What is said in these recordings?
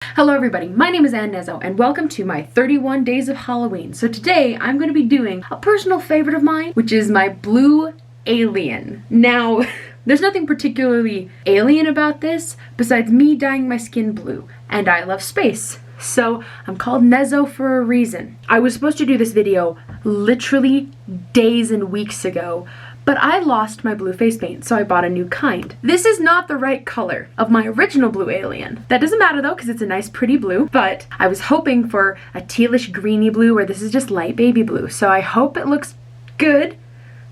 Hello everybody, my name is Ann Nezzo and welcome to my 31 Days of Halloween. So today I'm going to be doing a personal favorite of mine, which is my blue alien. Now, there's nothing particularly alien about this besides me dyeing my skin blue, and I love space. So I'm called Nezzo for a reason. I was supposed to do this video literally days and weeks ago, but I lost my blue face paint, so I bought a new kind. This is not the right color of my original blue alien. That doesn't matter though, because it's a nice pretty blue, but I was hoping for a tealish greeny blue where this is just light baby blue. So I hope it looks good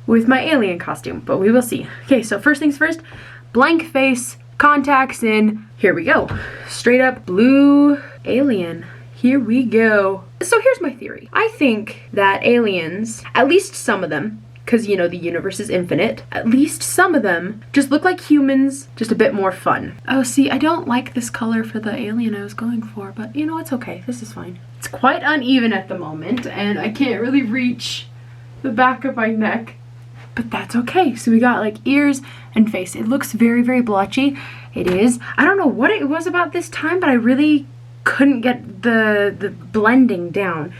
with my alien costume, but we will see. Okay, so first things first, blank face, contacts in, here we go. Straight up blue alien. Here we go. So here's my theory. I think that aliens, at least some of them, because you know the universe is infinite, at least some of them just look like humans, just a bit more fun. Oh, see, I don't like this color for the alien I was going for, but you know, it's okay. This is fine. It's quite uneven at the moment, and I can't really reach the back of my neck, but that's okay. So we got like ears and face. It looks very, very blotchy. It is. I don't know what it was about this time, but I really couldn't get the blending down.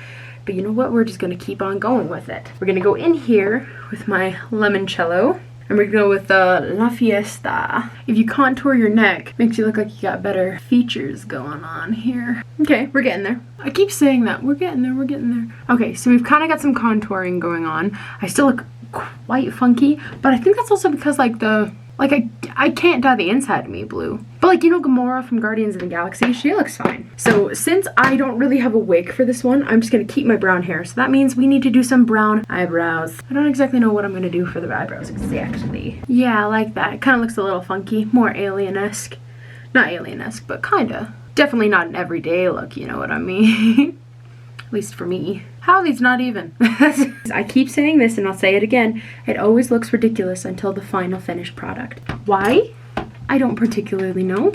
But you know what? We're just going to keep on going with it. We're going to go in here with my limoncello. And we're going to go with the La Fiesta. If you contour your neck, makes you look like you got better features going on here. Okay, we're getting there. I keep saying that. We're getting there, we're getting there. Okay, so we've kind of got some contouring going on. I still look quite funky, but I think that's also because like I can't dye the inside of me blue. But like, you know, Gamora from Guardians of the Galaxy, she looks fine. So since I don't really have a wig for this one, I'm just gonna keep my brown hair. So that means we need to do some brown eyebrows. I don't exactly know what I'm gonna do for the eyebrows exactly. Yeah, I like that. It kind of looks a little funky, more alien-esque. Not alien-esque, but kinda. Definitely not an everyday look, you know what I mean? At least for me. How are these not even? I keep saying this and I'll say it again. It always looks ridiculous until the final finished product. Why? I don't particularly know.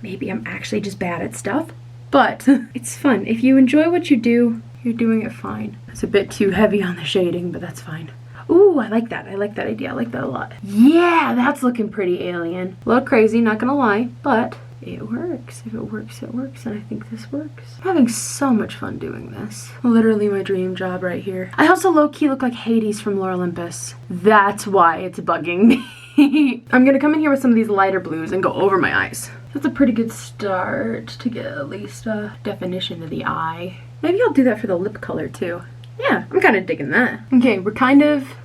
Maybe I'm actually just bad at stuff. But it's fun. If you enjoy what you do, you're doing it fine. It's a bit too heavy on the shading, but that's fine. Ooh, I like that. I like that idea. I like that a lot. Yeah, that's looking pretty alien. A little crazy, not gonna lie, but it works. If it works, it works, and I think this works. I'm having so much fun doing this. Literally my dream job right here. I also low-key look like Hades from Lore Olympus. That's why it's bugging me. I'm gonna come in here with some of these lighter blues and go over my eyes. That's a pretty good start to get at least a definition of the eye. Maybe I'll do that for the lip color too. Yeah, I'm kind of digging that. Okay, we're kind of...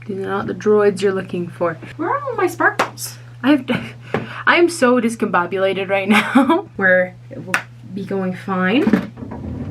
These are not the droids you're looking for. Where are all my sparkles? I am so discombobulated right now where it will be going fine,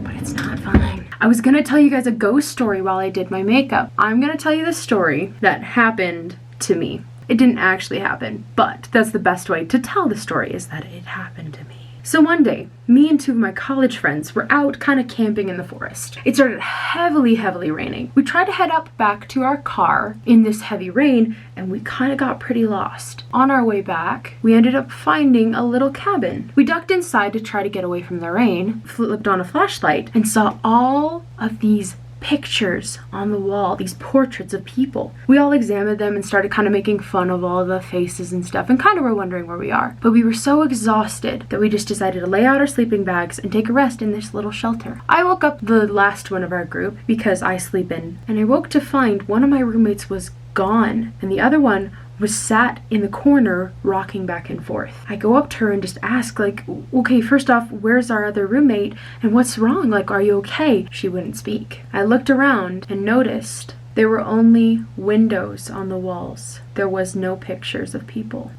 but it's not fine. I was gonna tell you guys a ghost story while I did my makeup. I'm gonna tell you the story that happened to me. It didn't actually happen, but that's the best way to tell the story, is that it happened to me. So one day, me and two of my college friends were out kind of camping in the forest. It started heavily raining. We tried to head up back to our car in this heavy rain, and we kind of got pretty lost. On our way back, we ended up finding a little cabin. We ducked inside to try to get away from the rain, flipped on a flashlight, and saw all of these pictures on the wall, these portraits of people. We all examined them and started kind of making fun of all the faces and stuff and kind of were wondering where we are. But we were so exhausted that we just decided to lay out our sleeping bags and take a rest in this little shelter. I woke up the last one of our group because I sleep in, and I woke to find one of my roommates was gone and the other one was sat in the corner rocking back and forth. I go up to her and just ask, like, okay, first off, where's our other roommate and what's wrong? Like, are you okay? She wouldn't speak. I looked around and noticed there were only windows on the walls. There was no pictures of people.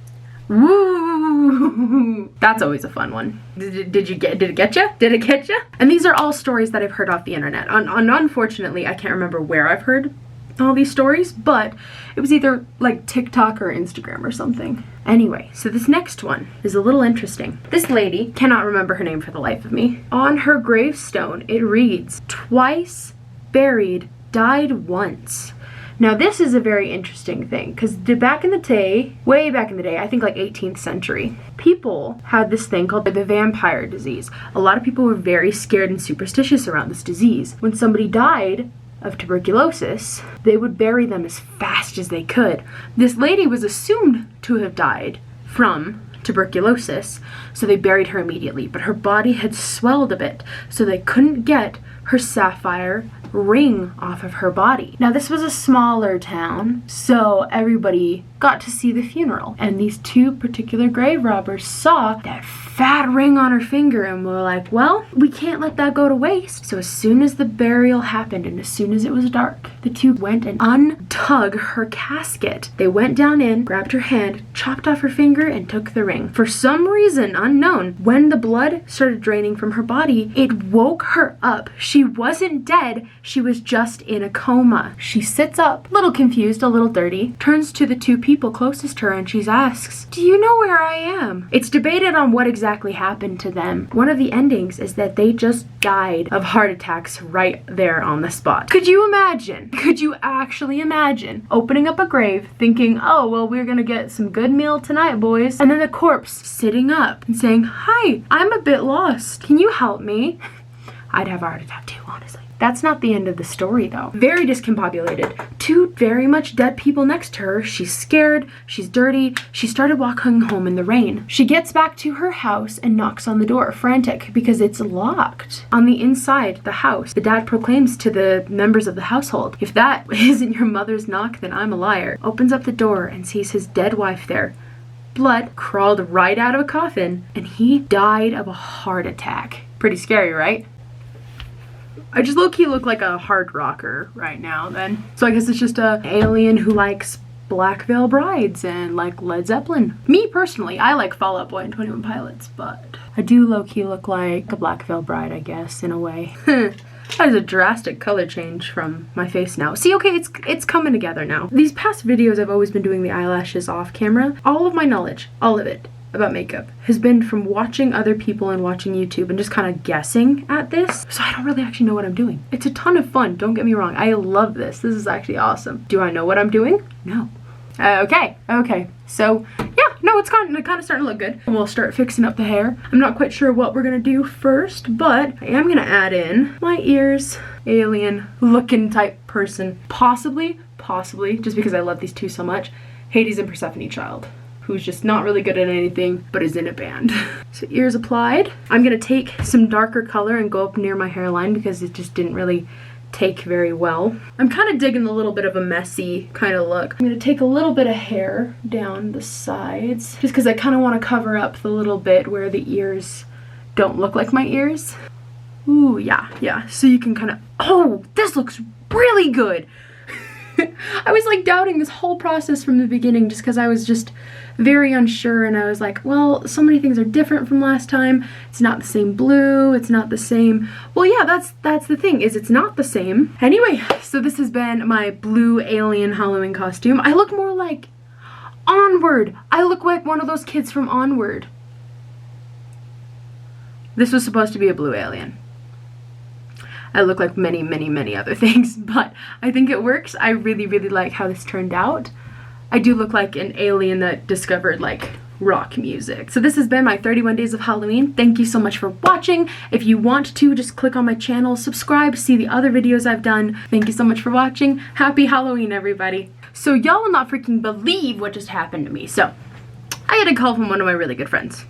Woo! That's always a fun one. Did it get you? Did it get you? And these are all stories that I've heard off the internet. Unfortunately, I can't remember where I've heard all these stories, but it was either like TikTok or Instagram or something. Anyway, so this next one is a little interesting. This lady, cannot remember her name for the life of me. On her gravestone, it reads, "Twice buried, died once." Now this is a very interesting thing because back in the day, way back in the day, I think like 18th century, people had this thing called the vampire disease. A lot of people were very scared and superstitious around this disease. When somebody died of tuberculosis, they would bury them as fast as they could. This lady was assumed to have died from tuberculosis, so they buried her immediately. But her body had swelled a bit, so they couldn't get her sapphire ring off of her body. Now this was a smaller town, so everybody got to see the funeral, and these two particular grave robbers saw that fat ring on her finger and were like, well, we can't let that go to waste. So as soon as the burial happened and as soon as it was dark, the two went and undug her casket. They went down in, grabbed her hand, chopped off her finger, and took the ring. For some reason unknown, when the blood started draining from her body, it woke her up. She wasn't dead, she was just in a coma. She sits up, a little confused, a little dirty, turns to the two people closest to her and she asks, do you know where I am? It's debated on what exactly happened to them. One of the endings is that they just died of heart attacks right there on the spot. Could you imagine? Could you actually imagine opening up a grave thinking, oh, well, we're gonna get some good meal tonight, boys, and then the corpse sitting up and saying, hi, I'm a bit lost. Can you help me? I'd have a heart attack too, honestly. That's not the end of the story though. Very discombobulated. Two very much dead people next to her. She's scared, she's dirty. She started walking home in the rain. She gets back to her house and knocks on the door, frantic because it's locked. On the inside the house, the dad proclaims to the members of the household, if that isn't your mother's knock, then I'm a liar. Opens up the door and sees his dead wife there. Blood crawled right out of a coffin, and he died of a heart attack. Pretty scary, right? I just low-key look like a hard rocker right now then. So I guess it's just a alien who likes Black Veil Brides and like Led Zeppelin. Me personally, I like Fall Out Boy and 21 Pilots, but I do low-key look like a Black Veil Bride, I guess, in a way. That is a drastic color change from my face now. See, okay, it's coming together now. These past videos I've always been doing the eyelashes off camera. All of my knowledge, all of it, about makeup has been from watching other people and watching YouTube and just kind of guessing at this. So I don't really actually know what I'm doing. It's a ton of fun, don't get me wrong. I love this. This is actually awesome. Do I know what I'm doing? No. Okay. So yeah, no, it's kind of starting to look good. And we'll start fixing up the hair. I'm not quite sure what we're gonna do first, but I am gonna add in my ears, alien looking type person. Possibly, just because I love these two so much, Hades and Persephone Child, who's just not really good at anything, but is in a band. So ears applied. I'm gonna take some darker color and go up near my hairline because it just didn't really take very well. I'm kind of digging a little bit of a messy kind of look. I'm gonna take a little bit of hair down the sides just because I kind of want to cover up the little bit where the ears don't look like my ears. Ooh, yeah. So you can kind of, oh, this looks really good. I was like doubting this whole process from the beginning just because I was just very unsure, and I was like, well, so many things are different from last time. It's not the same blue, it's not the same. Well, yeah, that's the thing, is it's not the same. Anyway, so this has been my blue alien Halloween costume. I look more like Onward. I look like one of those kids from Onward. This was supposed to be a blue alien. I look like many other things, but I think it works. I really like how this turned out. I do look like an alien that discovered like rock music. So this has been my 31 days of Halloween. Thank you so much for watching. If you want to, just click on my channel, subscribe, see the other videos I've done. Thank you so much for watching. Happy Halloween, everybody. So y'all will not freaking believe what just happened to me. So I had a call from one of my really good friends,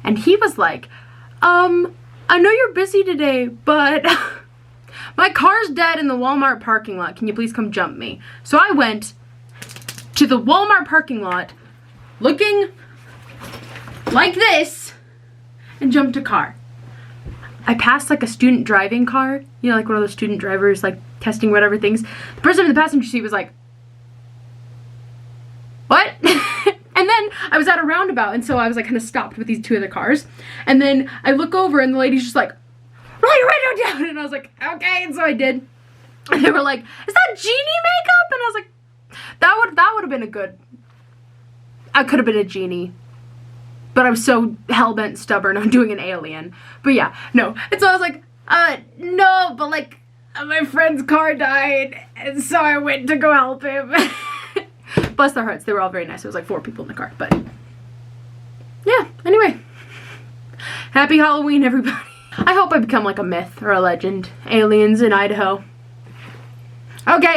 and he was like, I know you're busy today, but my car's dead in the Walmart parking lot. Can you please come jump me? So I went to the Walmart parking lot looking like this and jumped a car. I passed like a student driving car, you know, like one of those student drivers like testing whatever things. The person in the passenger seat was like, what? And then I was at a roundabout, and so I was like kind of stopped with these two other cars, and then I look over and the lady's just like, roll your window down, and I was like, okay, and so I did. And they were like, is that genie makeup? And I was like, that would have been a good, I could have been a genie, but I was so hell-bent stubborn on doing an alien. But yeah, no. And so I was like, no, but like my friend's car died, and so I went to go help him. Bless their hearts, they were all very nice. It was like 4 people in the car, but yeah, anyway. Happy Halloween, everybody. I hope I become like a myth or a legend. Aliens in Idaho. Okay.